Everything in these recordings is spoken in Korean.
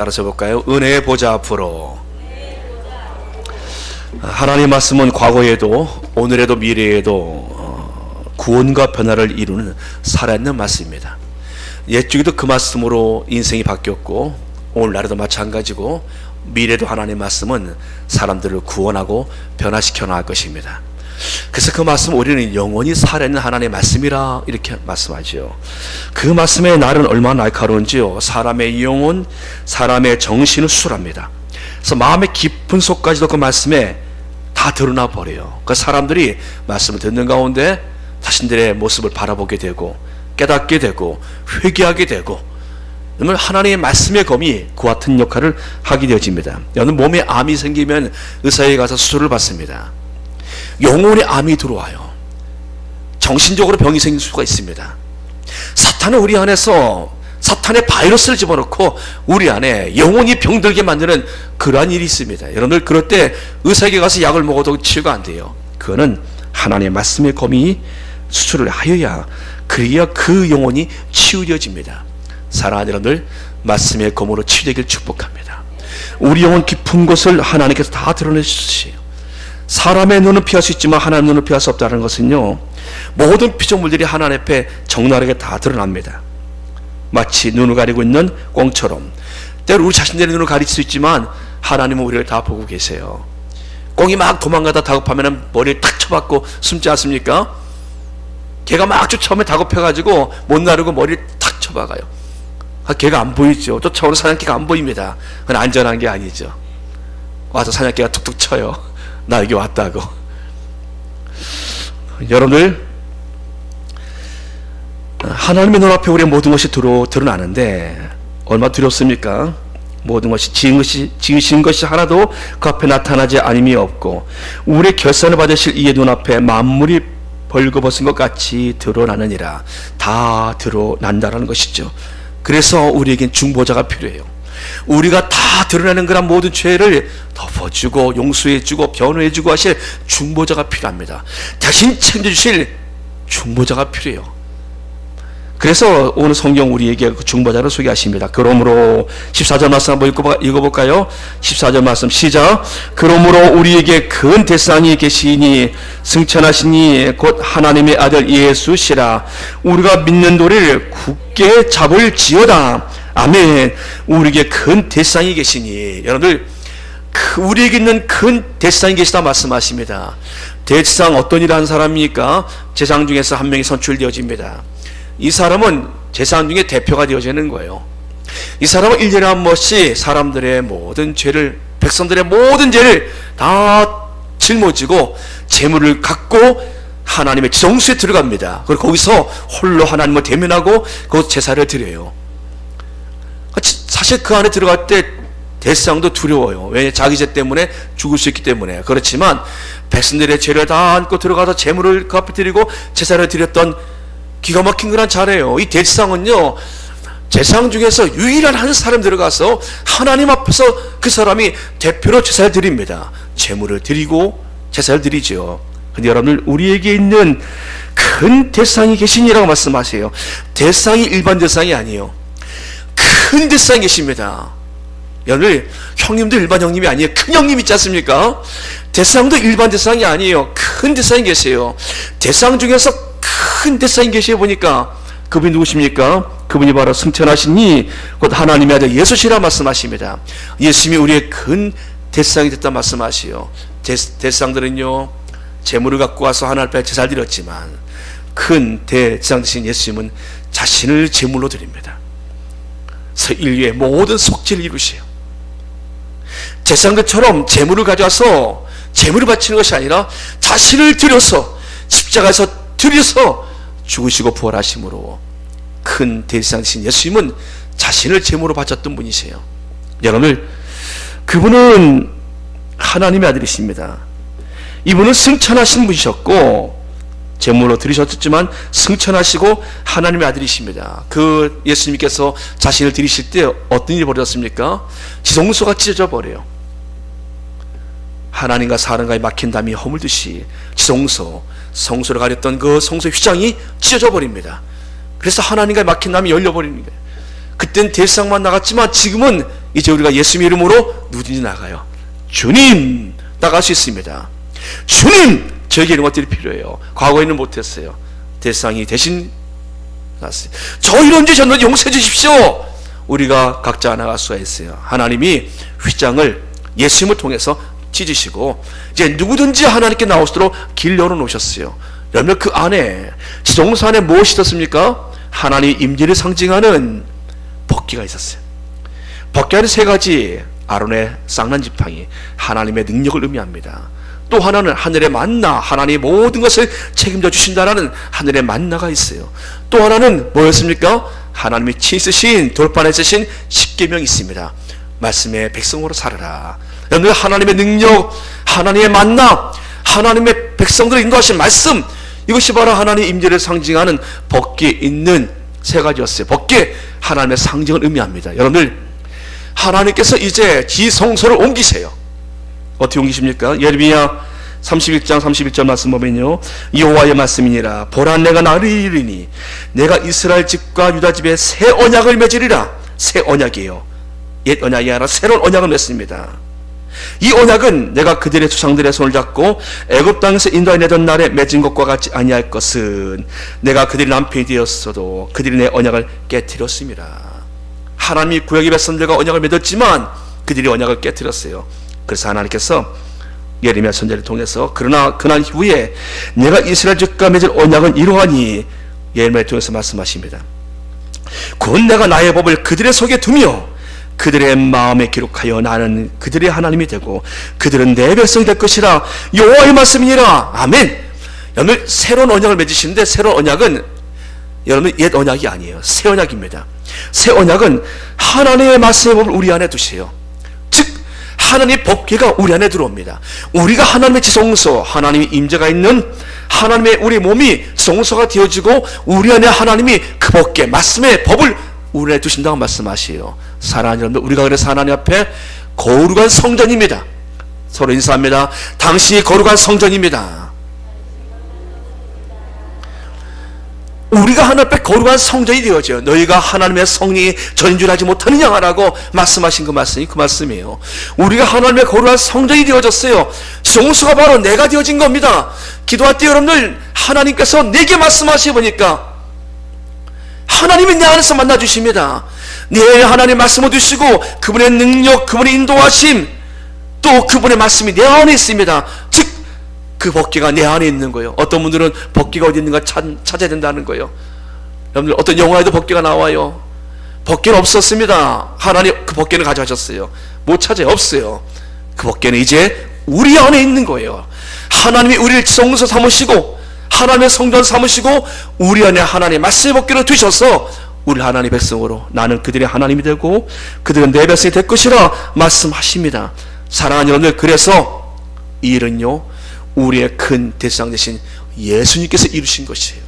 따라서 볼까요? 은혜의 보좌 앞으로. 하나님의 말씀은 과거에도 오늘에도 미래에도 구원과 변화를 이루는 살아있는 말씀입니다. 옛주기도 그 말씀으로 인생이 바뀌었고 오늘날에도 마찬가지고 미래도 하나님의 말씀은 사람들을 구원하고 변화시켜 나갈 것입니다. 그래서 그 말씀 우리는 영원히 살아있는 하나님의 말씀이라 이렇게 말씀하죠. 그 말씀의 날은 얼마나 날카로운지요. 사람의 영혼, 사람의 정신을 수술합니다. 그래서 마음의 깊은 속까지도 그 말씀에 다 드러나 버려요. 그 사람들이 말씀을 듣는 가운데 자신들의 모습을 바라보게 되고 깨닫게 되고 회개하게 되고, 그러면 하나님의 말씀의 검이 그와 같은 역할을 하게 되어집니다. 여러분, 몸에 암이 생기면 의사에 가서 수술을 받습니다. 영혼에 암이 들어와요. 정신적으로 병이 생길 수가 있습니다. 사탄은 우리 안에서 사탄의 바이러스를 집어넣고 우리 안에 영혼이 병들게 만드는 그러한 일이 있습니다. 여러분들 그럴 때 의사에게 가서 약을 먹어도 치유가 안 돼요. 그거는 하나님의 말씀의 검이 수술을 하여야 그래야 그 영혼이 치유되어집니다. 사랑하는 여러분들, 말씀의 검으로 치유되길 축복합니다. 우리 영혼 깊은 것을 하나님께서 다 드러내주세요. 사람의 눈은 피할 수 있지만 하나님의 눈은 피할 수 없다는 것은요, 모든 피조물들이 하나님 앞에 적나라하게 다 드러납니다. 마치 눈을 가리고 있는 꽁처럼 때로 우리 자신들의 눈을 가릴 수 있지만 하나님은 우리를 다 보고 계세요. 꽁이 막 도망가다 다급하면 머리를 탁 쳐박고 숨지 않습니까? 개가 막 쫓아오면 다급해가지고 못 나르고 머리를 탁 쳐박아요. 개가 안 보이죠. 쫓아오는 사냥개가 안 보입니다. 그건 안전한 게 아니죠. 와서 사냥개가 툭툭 쳐요. 나 여기 왔다고. 여러분들, 하나님의 눈앞에 우리의 모든 것이 드러나는데 얼마나 두렵습니까? 모든 것이 지으신 것이 하나도 그 앞에 나타나지 않음이 없고 우리의 결산을 받으실 이의 눈앞에 만물이 벌거벗은 것 같이 드러나느니라. 다 드러난다라는 것이죠. 그래서 우리에겐 중보자가 필요해요. 우리가 다 드러내는 그런 모든 죄를 덮어주고 용서해주고 변호해주고 하실 중보자가 필요합니다. 대신 챙겨주실 중보자가 필요해요. 그래서 오늘 성경 우리에게 그 중보자를 소개하십니다. 그러므로 14절 말씀 한번 읽어볼까요? 14절 말씀 시작. 그러므로 우리에게 큰 대상이 계시니 승천하시니 곧 하나님의 아들 예수시라. 우리가 믿는 도리를 굳게 잡을지어다. 아멘. 우리에게 큰 대상이 계시니, 여러분들 우리에게 있는 큰 대상이 계시다 말씀하십니다. 대상 어떤 일을 한 사람입니까? 제사장 중에서 한 명이 선출되어집니다. 이 사람은 제사장 중에 대표가 되어지는 거예요. 이 사람은 1년에 한 번씩 사람들의 모든 죄를, 백성들의 모든 죄를 다 짊어지고 재물을 갖고 하나님의 정수에 들어갑니다. 그리고 거기서 홀로 하나님을 대면하고 그 제사를 드려요. 사실 그 안에 들어갈 때 대상도 두려워요. 왜냐? 자기 죄 때문에 죽을 수 있기 때문에. 그렇지만 백성들의 죄를 다 안고 들어가서 재물을 그 앞에 드리고 제사를 드렸던 기가 막힌 그런 자래요. 이 대상은요, 제사장 중에서 유일한 한 사람 들어가서 하나님 앞에서 그 사람이 대표로 제사를 드립니다. 재물을 드리고 제사를 드리죠. 근데 여러분들, 우리에게 있는 큰 대상이 계시니라고 말씀하세요. 대상이 일반 대상이 아니에요. 큰 대상이 계십니다. 여러분들, 형님도 일반 형님이 아니에요. 큰 형님 있지 않습니까? 대상도 일반 대상이 아니에요. 큰 대상이 계세요. 대상 중에서 큰 대상이 계시어 보니까 그분이 누구십니까? 그분이 바로 승천하시니 곧 하나님의 아들 예수시라 말씀하십니다. 예수님이 우리의 큰 대상이 됐다 말씀하시요. 대상들은요, 재물을 갖고 와서 하나님 앞에 제사를 드렸지만 큰 대상 되신 예수님은 자신을 제물로 드립니다. 그래서 인류의 모든 속죄를 이루시요. 제사장들처럼 재물을 가져와서 재물을 바치는 것이 아니라 자신을 드려서 십자가에서 드려서 죽으시고 부활하심으로 큰 대상이신 예수님은 자신을 제물로 바쳤던 분이세요. 여러분, 그분은 하나님의 아들이십니다. 이분은 승천하신 분이셨고 제물로 드리셨지만 승천하시고 하나님의 아들이십니다. 그 예수님께서 자신을 드리실 때 어떤 일이 벌어졌습니까? 지성소가 찢어져 버려요. 하나님과 사람과의 막힌 담이 허물듯이 지성소, 성소를 가렸던 그 성소의 휘장이 찢어져 버립니다. 그래서 하나님과의 막힌 담이 열려버리는 거예요. 그땐 대상만 나갔지만 지금은 이제 우리가 예수님 이름으로 누구든지 나가요. 주님 나갈 수 있습니다. 주님 저에게 이런 것들이 필요해요. 과거에는 못했어요. 대상이 대신 났어요. 저 이런 죄 졌는데 용서해 주십시오. 우리가 각자 나갈 수가 있어요. 하나님이 휘장을 예수님을 통해서 찢으시고 이제 누구든지 하나님께 나올 수 있도록 길 열어놓으셨어요. 여러분 그 안에 지성소 안에 무엇이 있었습니까? 하나님의 임재를 상징하는 법궤가 있었어요. 법궤 안에 세 가지 아론의 쌍난 지팡이 하나님의 능력을 의미합니다. 또 하나는 하늘의 만나 하나님이 모든 것을 책임져 주신다라는 하늘의 만나가 있어요. 또 하나는 뭐였습니까? 하나님이 친히 쓰신 돌판에 쓰신 십계명이 있습니다. 말씀의 백성으로 살아라. 여러분들 하나님의 능력 하나님의 만나 하나님의 백성들을 인도하신 말씀 이것이 바로 하나님의 임재를 상징하는 법궤에 있는 세 가지였어요. 법궤 하나님의 상징을 의미합니다. 여러분들 하나님께서 이제 지성소를 옮기세요. 어떻게 옮기십니까? 예레미야 31장 31절 말씀 보면요, 여호와의 말씀이니라. 보라 내가 나를 이르니 내가 이스라엘 집과 유다 집에 새 언약을 맺으리라. 새 언약이에요. 옛 언약이 아니라 새로운 언약을 맺습니다. 이 언약은 내가 그들의 조상들의 손을 잡고 애굽 땅에서 인도해 내던 날에 맺은 것과 같이 아니할 것은 내가 그들의 남편이 되었어도 그들이 내 언약을 깨뜨렸습니다. 하나님이 구약의 백성들과 언약을 맺었지만 그들이 언약을 깨뜨렸어요. 그래서 하나님께서 예레미야 선지자를 통해서 그러나 그날 후에 내가 이스라엘 집과 맺을 언약은 이러하니 예레미야를 통해서 말씀하십니다. 곧 내가 나의 법을 그들의 속에 두며 그들의 마음에 기록하여 나는 그들의 하나님이 되고 그들은 내 백성이 될 것이라. 여호와의 말씀이니라. 아멘. 여러분 새로운 언약을 맺으시는데 새로운 언약은 여러분 옛 언약이 아니에요. 새 언약입니다. 새 언약은 하나님의 말씀의 법을 우리 안에 두세요. 즉 하나님의 법궤가 우리 안에 들어옵니다. 우리가 하나님의 지성소 하나님의 임재가 있는 하나님의 우리 몸이 지성소가 되어지고 우리 안에 하나님이 그 법궤 말씀의 법을 우리 안에 두신다고 말씀하시에요. 사랑하는 여러분들 우리가 그래서 하나님 앞에 거룩한 성전입니다. 서로 인사합니다. 당신이 거룩한 성전입니다. 우리가 하나님 앞에 거룩한 성전이 되어져요. 너희가 하나님의 성령이 전인 줄 알지 못하느냐라고 말씀하신 그 말씀이 그 말씀이에요. 우리가 하나님의 거룩한 성전이 되어졌어요. 성수가 바로 내가 되어진 겁니다. 기도할 때 여러분들 하나님께서 내게 말씀하시 보니까 하나님이 내 안에서 만나주십니다. 내 하나님 말씀을 주시고 그분의 능력 그분의 인도하심 또 그분의 말씀이 내 안에 있습니다. 즉 그 법궤가 내 안에 있는 거예요. 어떤 분들은 법궤가 어디 있는가 찾아야 된다는 거예요. 여러분들 어떤 영화에도 법궤가 나와요. 법궤는 없었습니다. 하나님 그 법궤는 가져가셨어요. 못 찾아요. 없어요. 그 법궤는 이제 우리 안에 있는 거예요. 하나님이 우리를 지성소 삼으시고 하나님의 성전 삼으시고 우리 안에 하나님의 말씀의 법궤를 두셔서 우리 하나님의 백성으로 나는 그들의 하나님이 되고 그들은 내 백성이 될 것이라 말씀하십니다. 사랑하는 여러분들 그래서 이 일은요 우리의 큰 대상 되신 예수님께서 이루신 것이에요.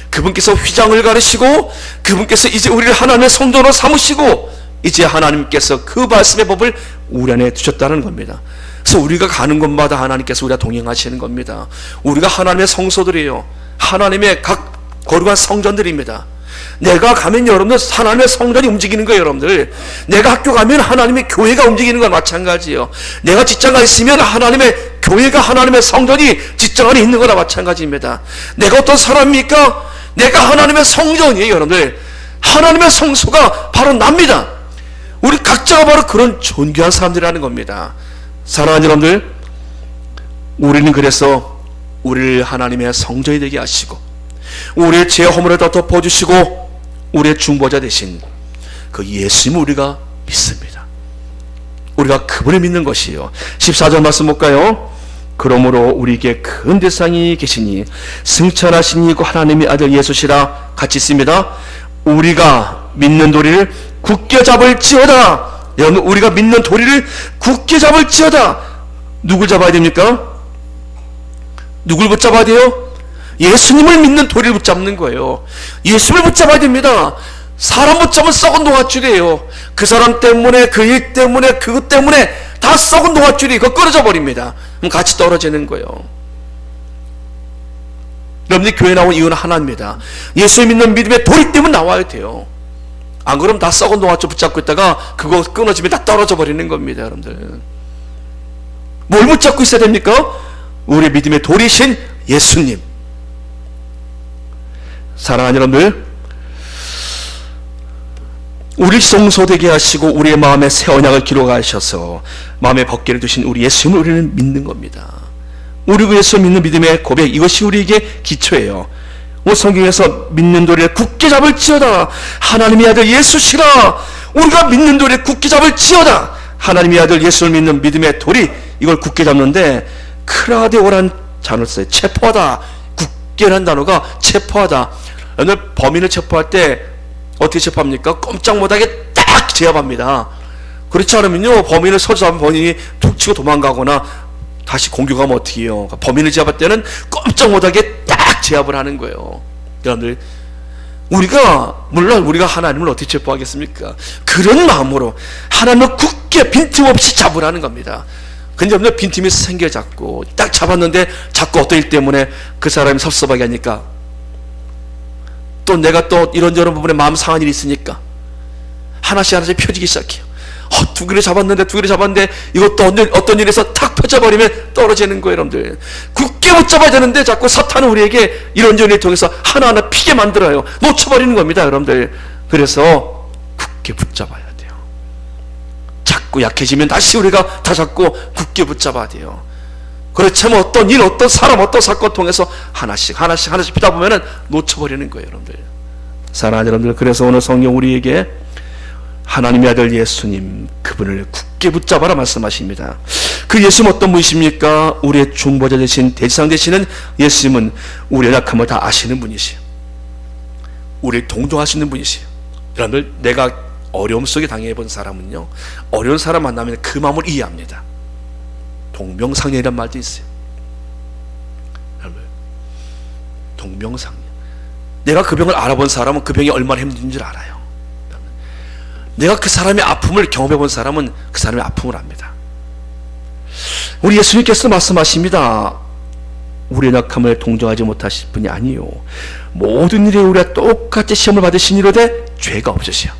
그분께서 휘장을 가르시고 그분께서 이제 우리를 하나님의 성전으로 삼으시고 이제 하나님께서 그 말씀의 법을 우리 안에 두셨다는 겁니다. 그래서 우리가 가는 곳마다 하나님께서 우리와 동행하시는 겁니다. 우리가 하나님의 성소들이에요. 하나님의 각 거룩한 성전들입니다. 내가 가면 여러분들 하나님의 성전이 움직이는 거예요. 여러분들 내가 학교 가면 하나님의 교회가 움직이는 건 마찬가지예요. 내가 직장 가 있으면 하나님의 교회가 하나님의 성전이 직장 안에 있는 거나 마찬가지입니다. 내가 어떤 사람입니까? 내가 하나님의 성전이에요. 여러분들 하나님의 성소가 바로 납니다. 우리 각자가 바로 그런 존귀한 사람들이라는 겁니다. 사랑하는 여러분들 우리는 그래서 우리를 하나님의 성전이 되게 하시고 우리의 죄 허물을 다 덮어주시고 우리의 중보자 되신 그 예수님을 우리가 믿습니다. 우리가 그분을 믿는 것이에요. 14절 말씀 볼까요? 그러므로 우리에게 큰 대상이 계시니 승천하신 이고 하나님의 아들 예수시라 같이 있습니다. 우리가 믿는 도리를 굳게 잡을지어다. 여러분 우리가 믿는 도리를 굳게 잡을지어다. 누굴 잡아야 됩니까? 누굴 붙잡아야 돼요? 예수님을 믿는 도리를 붙잡는 거예요. 예수님을 붙잡아야 됩니다. 사람 붙잡으면 썩은 동아줄이에요. 그 사람 때문에 그 일 때문에 그것 때문에 다 썩은 동아줄이 그거 끊어져 버립니다. 그럼 같이 떨어지는 거예요. 여러분들이 교회 나온 이유는 하나입니다. 예수 믿는 믿음의 도리 때문에 나와야 돼요. 안 그러면 다 썩은 동아줄 붙잡고 있다가 그거 끊어지면 다 떨어져 버리는 겁니다. 여러분들, 뭘 붙잡고 있어야 됩니까? 우리 믿음의 돌이신 예수님. 사랑하는 여러분들, 우리 성소되게 하시고 우리의 마음에 새 언약을 기록하셔서 마음에 벗기를 두신 우리 예수님을 우리는 믿는 겁니다. 우리 그 예수 믿는 믿음의 고백, 이것이 우리에게 기초예요. 오늘 성경에서 믿는 도리를 굳게 잡을지어다 하나님의 아들 예수시라. 우리가 믿는 도리를 굳게 잡을지어다. 하나님의 아들 예수를 믿는 믿음의 도리, 이걸 굳게 잡는데 크라데오란 단어를 써요. 체포하다. 굳게라는 단어가 체포하다. 오늘 범인을 체포할 때 어떻게 체포합니까? 꼼짝 못하게 딱 제압합니다. 그렇지 않으면요, 범인을 서잡은 범인이 툭 치고 도망가거나 다시 공격하면 어떻게 해요? 범인을 제압할 때는 꼼짝 못하게 딱 제압을 하는 거예요. 여러분들, 물론 우리가 하나님을 어떻게 체포하겠습니까? 그런 마음으로 하나님을 굳게 빈틈없이 잡으라는 겁니다. 근데 여러분들, 빈틈이 생겨 자꾸 딱 잡았는데 자꾸 어떤 일 때문에 그 사람이 섭섭하게 하니까 또 내가 또 이런저런 부분에 마음 상한 일이 있으니까 하나씩 펴지기 시작해요. 두 개를 잡았는데 이것도 어떤 일에서 탁 펴져버리면 떨어지는 거예요. 여러분들, 굳게 붙잡아야 되는데 자꾸 사탄은 우리에게 이런저런 일을 통해서 하나하나 피게 만들어요. 놓쳐버리는 겁니다. 여러분들, 그래서 굳게 붙잡아야 돼요. 자꾸 약해지면 다시 우리가 다 잡고 굳게 붙잡아야 돼요. 그렇지 않으면 어떤 일, 어떤 사람, 어떤 사건 통해서 하나씩 피다 보면은 놓쳐버리는 거예요. 여러분들, 사랑하는 여러분들, 그래서 오늘 성경 우리에게 하나님의 아들 예수님, 그분을 굳게 붙잡아라 말씀하십니다. 그 예수님 어떤 분이십니까? 우리의 중보자 되신, 대지상 되시는 예수님은 우리의 약함을 다 아시는 분이시요, 우리를 동정하시는 분이시요. 여러분들, 내가 어려움 속에 당해본 사람은요, 어려운 사람 만나면 그 마음을 이해합니다. 동명상련이란 말도 있어요. 여러분, 동명상련. 내가 그 병을 알아본 사람은 그 병이 얼마나 힘든 줄 알아요. 내가 그 사람의 아픔을 경험해 본 사람은 그 사람의 아픔을 압니다. 우리 예수님께서 말씀하십니다. 우리의 약함을 동정하지 못하실 분이 아니요, 모든 일에 우리가 똑같이 시험을 받으시니로되 죄가 없으시오.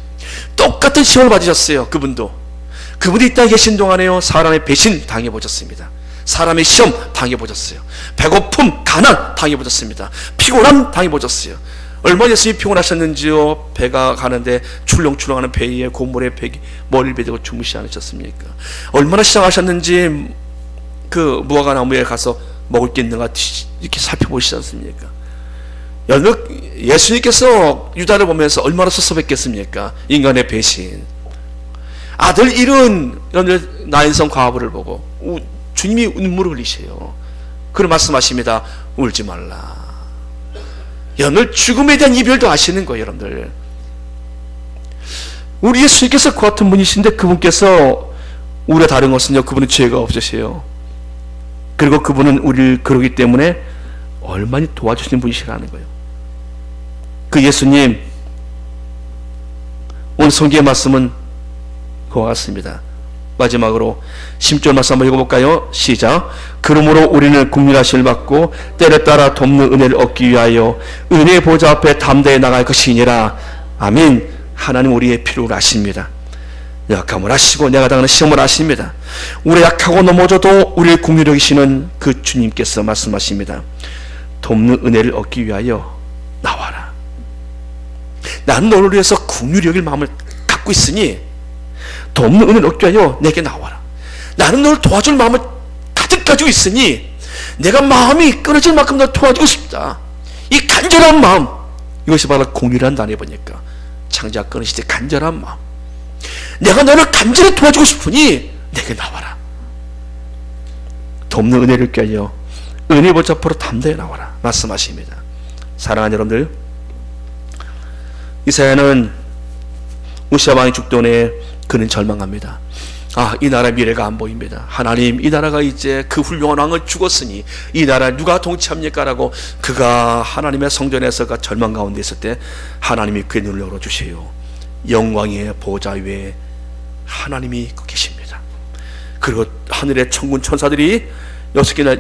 똑같은 시험을 받으셨어요. 그분이 이 땅에 계신 동안에요, 사람의 배신 당해보셨습니다. 사람의 시험 당해보셨어요. 배고픔, 가난 당해보셨습니다. 피곤함 당해보셨어요. 얼마나 예수님이 피곤하셨는지요. 배가 가는데 출렁출렁하는 배 위에 고물에 머리를 베대고 주무시지 않으셨습니까? 얼마나 시장하셨는지 그 무화과 나무에 가서 먹을 게 있는가 이렇게 살펴보시지 않습니까? 여러분, 예수님께서 유다를 보면서 얼마나 섭섭했겠습니까? 인간의 배신. 아들 잃은 나인성 과부를 보고 주님이 눈물을 흘리세요. 그런 말씀하십니다. 울지 말라. 여러분들, 죽음에 대한 이별도 아시는 거예요. 여러분들, 우리 예수님께서 그 같은 분이신데 그분께서 우리가 다른 것은요, 그분은 죄가 없으세요. 그리고 그분은 우리를 그러기 때문에 얼마나 도와주시는 분이시라는 거예요. 그 예수님, 오늘 성경의 말씀은 그와 같습니다. 마지막으로 10절 말씀 한번 읽어볼까요? 시작. 그러므로 우리는 국률하심을 받고 때를 따라 돕는 은혜를 얻기 위하여 은혜의 보좌 앞에 담대히 나갈 것이니라. 아멘. 하나님 우리의 필요를 아십니다. 약함을 아시고 내가 당하는 시험을 아십니다. 우리 약하고 넘어져도 우리를 국률 여기시는 그 주님께서 말씀하십니다. 돕는 은혜를 얻기 위하여 나와라. 나는 너를 위해서 국률 여길 마음을 갖고 있으니 돕는 은혜를 얻기 위하여 내게 나와라. 나는 너를 도와줄 마음을 가득 가지고 있으니 내가 마음이 끊어질 만큼 너를 도와주고 싶다. 이 간절한 마음, 이것이 바로 공유란 단어에 보니까 창작 끊으실 때 간절한 마음. 내가 너를 간절히 도와주고 싶으니 내게 나와라. 돕는 은혜를 얻기 위하여 은혜 보좌 앞으로 담대히 나와라 말씀하십니다. 사랑하는 여러분들, 이사야는 우시아 왕이 죽던에 그는 절망합니다. 이 나라 미래가 안 보입니다. 하나님, 이 나라가 이제 그 훌륭한 왕을 죽었으니 이 나라 누가 통치합니까? 라고 그가 하나님의 성전에서 그 절망 가운데 있을 때 하나님이 그의 눈을 열어주세요. 영광의 보좌 위에 하나님이 계십니다. 그리고 하늘의 천군 천사들이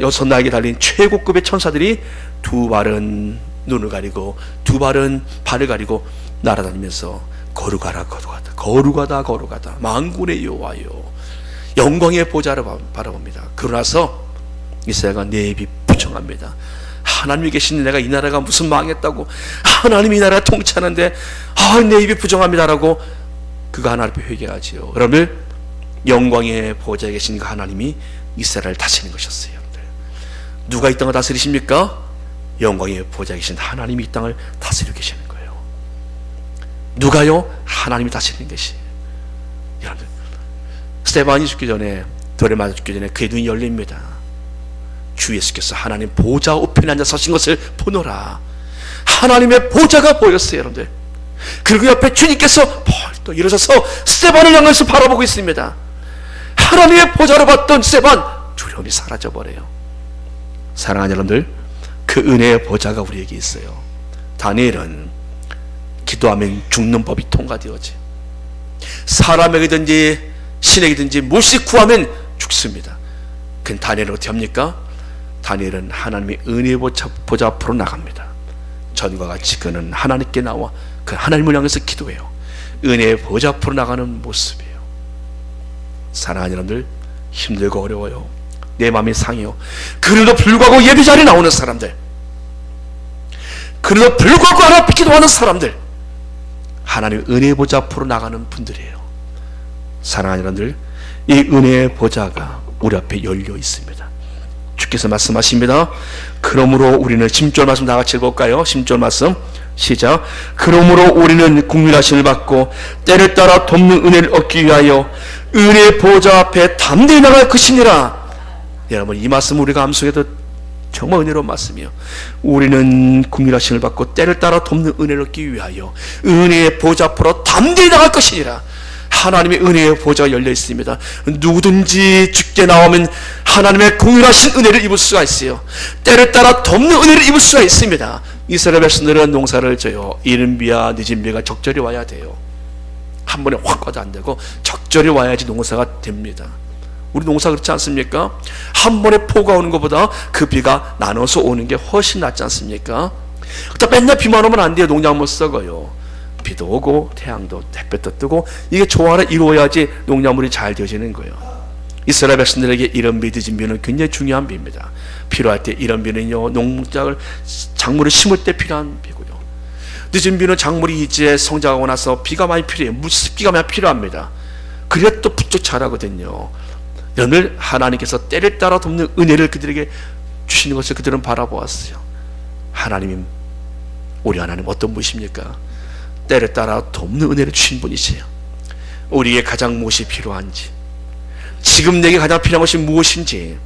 여섯 날개 달린 최고급의 천사들이 두 발은 눈을 가리고 두 발은 발을 가리고 날아다니면서 거룩하라 거룩하다 거룩하다 거룩하다 만군의 여호와여 영광의 보좌를 바라봅니다. 그러나서 이사야가 내 입이 부정합니다. 하나님이 계신 내가 이 나라가 무슨 망했다고, 하나님이 이 나라 통치하는데 내 입이 부정합니다라고 그가 하나님 앞에 회개하지요. 여러분들, 영광의 보좌에 계신 그 하나님이 이스라엘을 다스리는 것이었어요. 여러분들, 누가 이 땅을 다스리십니까? 영광의 보좌에 계신 하나님이 이 땅을 다스리고 계시는 거예요. 누가요? 하나님이 다스리는 것이. 여러분들, 스데반이 죽기 전에, 돌에 맞아 죽기 전에 그의 눈이 열립니다. 주 예수께서 하나님 보좌 우편에 앉아 서신 것을 보노라. 하나님의 보좌가 보였어요. 여러분들, 그리고 옆에 주님께서 벌떡 일어서서 스데반을 향해서 바라보고 있습니다. 하나님의 보좌를 봤던 스데반, 두려움이 사라져버려요. 사랑하는 여러분들, 그 은혜의 보좌가 우리에게 있어요. 다니엘은 기도하면 죽는 법이 통과되어지, 사람에게든지 신에게든지 무엇이 구하면 죽습니다. 그 다니엘은 어떻게 합니까? 다니엘은 하나님의 은혜의 보좌 앞으로 나갑니다. 전과 같이 그는 하나님께 나와 그 하나님을 향해서 기도해요. 은혜의 보좌 앞으로 나가는 모습이에요. 사랑하는 여러분들, 힘들고 어려워요. 내 마음이 상해요. 그래도 불구하고 예배 자리에 나오는 사람들, 그래도 불구하고 하나 기도하는 사람들, 하나님의 은혜의 보좌 앞으로 나가는 분들이에요. 사랑하는 여러분들, 이 은혜의 보좌가 우리 앞에 열려 있습니다. 주께서 말씀하십니다. 그러므로 우리는 10절 말씀 다 같이 읽어볼까요? 10절 말씀 시작. 그러므로 우리는 국률하심을 받고 때를 따라 돕는 은혜를 얻기 위하여 은혜의 보좌 앞에 담대히 나갈 것이니라. 여러분, 이 말씀 우리가 암송해도 정말 은혜로운 말씀이에요. 우리는 국률하심을 받고 때를 따라 돕는 은혜를 얻기 위하여 은혜의 보좌 앞으로 담대히 나갈 것이니라. 하나님의 은혜의 보좌가 열려 있습니다. 누구든지 죽게 나오면 하나님의 공유하신 은혜를 입을 수가 있어요. 때를 따라 돕는 은혜를 입을 수가 있습니다. 이스라엘 백성들은 농사를 져요. 이른 비와 늦은 비가 적절히 와야 돼요. 한 번에 확 와도 안 되고 적절히 와야지 농사가 됩니다. 우리 농사 그렇지 않습니까? 한 번에 폭우가 오는 것보다 그 비가 나눠서 오는 게 훨씬 낫지 않습니까? 그러니까 맨날 비만 오면 안 돼요. 농작물 썩어요. 비도 오고 태양도 햇볕도 뜨고 이게 조화를 이루어야지 농작물이 잘 되어지는 거예요. 이스라엘 백성들에게 이런 비, 늦은 비는 굉장히 중요한 비입니다. 필요할 때 이런 비는요, 작물을 심을 때 필요한 비고요. 늦은 비는 작물이 이제 성장하고 나서 비가 많이 필요해요. 물습기가 많이 필요합니다. 그래야 또 부쩍 자라거든요. 늘 하나님께서 때를 따라 돕는 은혜를 그들에게 주시는 것을 그들은 바라보았어요. 하나님, 우리 하나님 어떤 분이십니까? 때를 따라 돕는 은혜를 주신 분이세요. 우리에게 가장 무엇이 필요한지, 지금 내게 가장 필요한 것이 무엇인지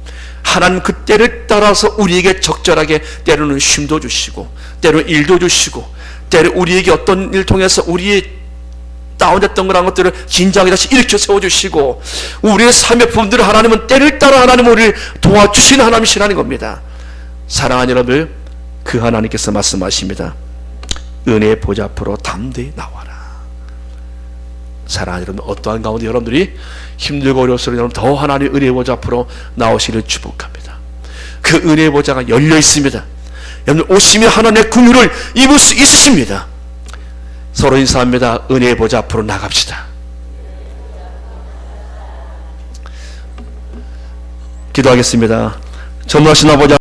하나님 그 때를 따라서 우리에게 적절하게 때로는 쉼도 주시고 때로는 일도 주시고 때로 우리에게 어떤 일 통해서 우리의 다운됐던 그런 것들을 진작에 다시 일으켜 세워주시고 우리의 삶의 부분들을 하나님은 때를 따라 하나님은 우리를 도와주시는 하나님이시라는 겁니다. 사랑하는 여러분, 그 하나님께서 말씀하십니다. 은혜의 보좌 앞으로 담대히 나와라. 사랑하는 여러분, 어떠한 가운데 여러분들이 힘들고 어려울수록 여러분 더 하나님의 은혜의 보좌 앞으로 나오시기를 축복합니다. 그 은혜의 보좌가 열려 있습니다. 여러분 오시면 하나님의 긍휼을 입을 수 있으십니다. 서로 인사합니다. 은혜의 보좌 앞으로 나갑시다. 기도하겠습니다. 전능하신 아버지,